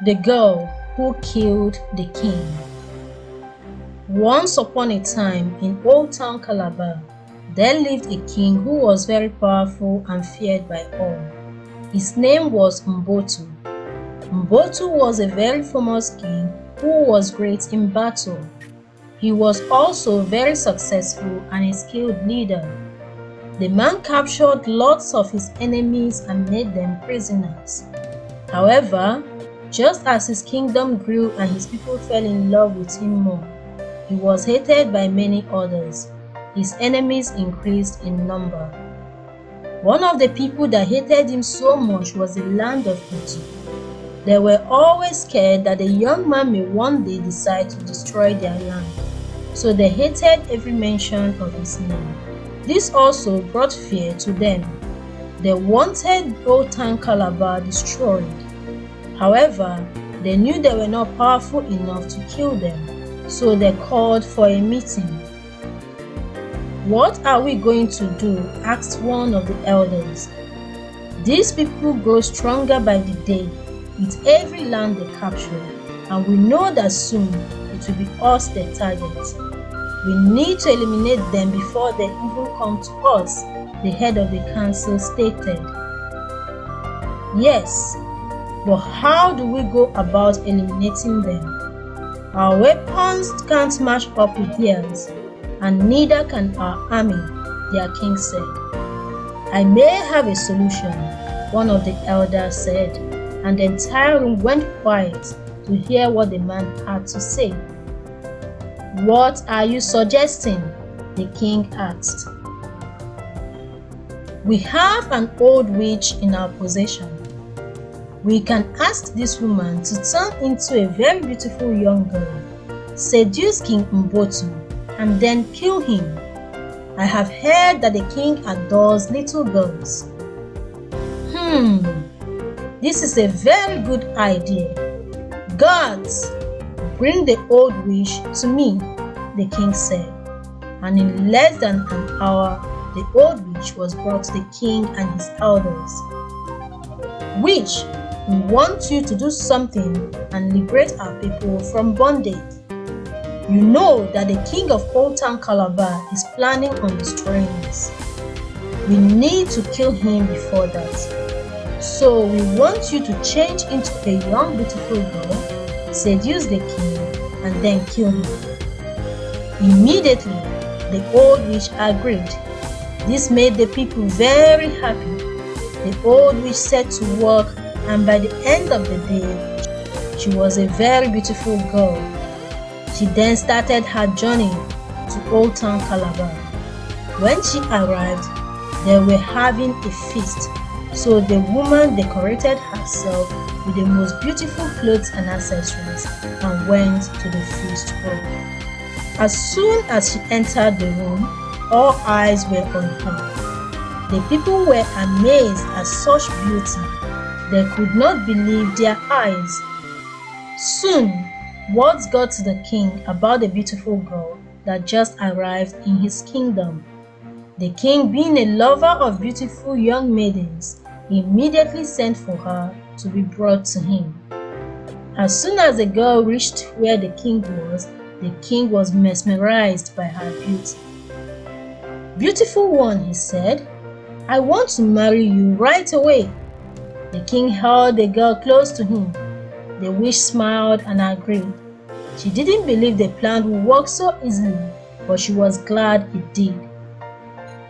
The girl who killed the king. Once upon a time in Old Town Calabar, there lived a king who was very powerful and feared by all. His name was Mbotu. Mbotu was a very famous king who was great in battle. He was also very successful and a skilled leader. The man captured lots of his enemies and made them prisoners. However, just as his kingdom grew and his people fell in love with him more, he was hated by many others. His enemies increased in number. One of the people that hated him so much was the land of Egypt. They were always scared that the young man may one day decide to destroy their land, so they hated every mention of his name. This also brought fear to them. They wanted Old Town Calabar destroyed. However, they knew they were not powerful enough to kill them, so they called for a meeting. "What are we going to do?" asked one of the elders. "These people grow stronger by the day with every land they capture, and we know that soon it will be us they target. We need to eliminate them before they even come to us," the head of the council stated. "Yes, but how do we go about eliminating them? Our weapons can't match up with theirs, and neither can our army," their king said. "I may have a solution," one of the elders said, and the entire room went quiet to hear what the man had to say. "What are you suggesting?" the king asked. "We have an old witch in our possession. We can ask this woman to turn into a very beautiful young girl, seduce King Mbotu, and then kill him. I have heard that the king adores little girls." This is a very good idea. Guards, bring the old witch to me," the king said. And in less than an hour, the old witch was brought to the king and his elders. "Witch, we want you to do something and liberate our people from bondage. You know that the king of Old Town Calabar is planning on destroying us. We need to kill him before that. So we want you to change into a young beautiful girl, seduce the king, and then kill him." Immediately, the old witch agreed. This made the people very happy. The old witch set to work, and by the end of the day, she was a very beautiful girl. She then started her journey to Old Town Calabar. When she arrived, they were having a feast, so the woman decorated herself with the most beautiful clothes and accessories and went to the feast hall. As soon as she entered the room, all eyes were on her. The people were amazed at such beauty. They could not believe their eyes. Soon, words got to the king about the beautiful girl that just arrived in his kingdom. The king, being a lover of beautiful young maidens, immediately sent for her to be brought to him. As soon as the girl reached where the king was mesmerized by her beauty. "Beautiful one," he said, "I want to marry you right away." The king held the girl close to him. The witch smiled and agreed. She didn't believe the plan would work so easily, but she was glad it did.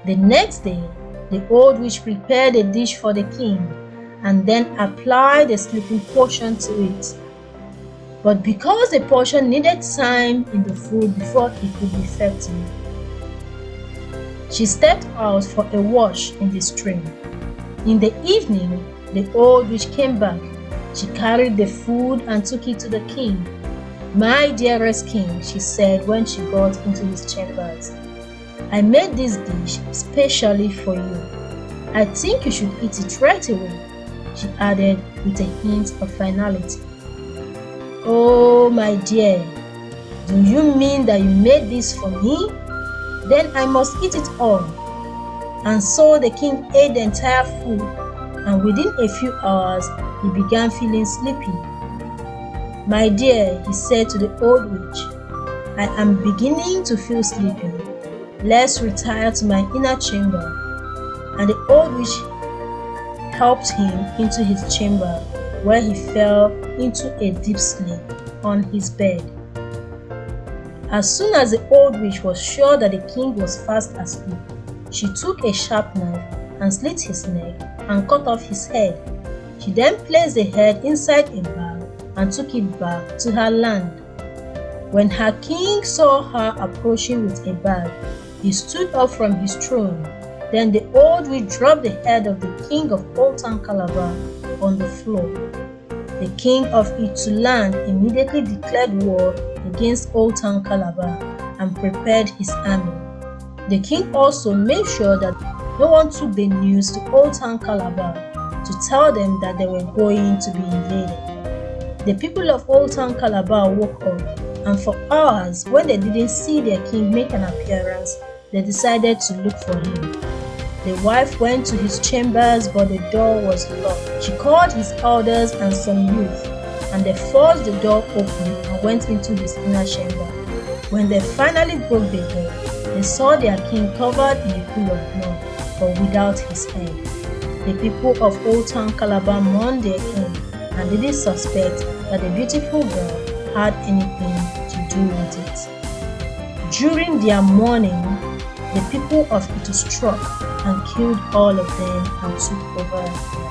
The next day, the old witch prepared a dish for the king and then applied the sleeping potion to it. But because the potion needed time in the food before it could be effective, she stepped out for a wash in the stream. In the evening, the old witch came back. She carried the food and took it to the king. "My dearest king," she said when she got into his chambers, "I made this dish specially for you. I think you should eat it right away," she added with a hint of finality. "Oh, my dear, do you mean that you made this for me? Then I must eat it all." And so the king ate the entire food, and within a few hours he began feeling sleepy. "My dear," he said to the old witch, "I am beginning to feel sleepy. Let's retire to my inner chamber." And the old witch helped him into his chamber, where he fell into a deep sleep on his bed. As soon as the old witch was sure that the king was fast asleep, she took a sharp knife and slit his neck and cut off his head. She then placed the head inside a bag and took it back to her land. When her king saw her approaching with a bag, he stood up from his throne. Then the old witch dropped the head of the king of Old Town Calabar on the floor. The king of Ituland immediately declared war against Old Town Calabar and prepared his army. The king also made sure that no one took the news to Old Town Calabar to tell them that they were going to be invaded. The people of Old Town Calabar woke up, and for hours, when they didn't see their king make an appearance, they decided to look for him. The wife went to his chambers, but the door was locked. She called his elders and some youth, and they forced the door open and went into his inner chamber. When they finally broke the door, they saw their king covered in a pool of blood, but without his head. The people of Old Town Calabar mourned their king and didn't suspect that the beautiful girl had anything to do with it. During their mourning, the people of Itu struck and killed all of them and took over their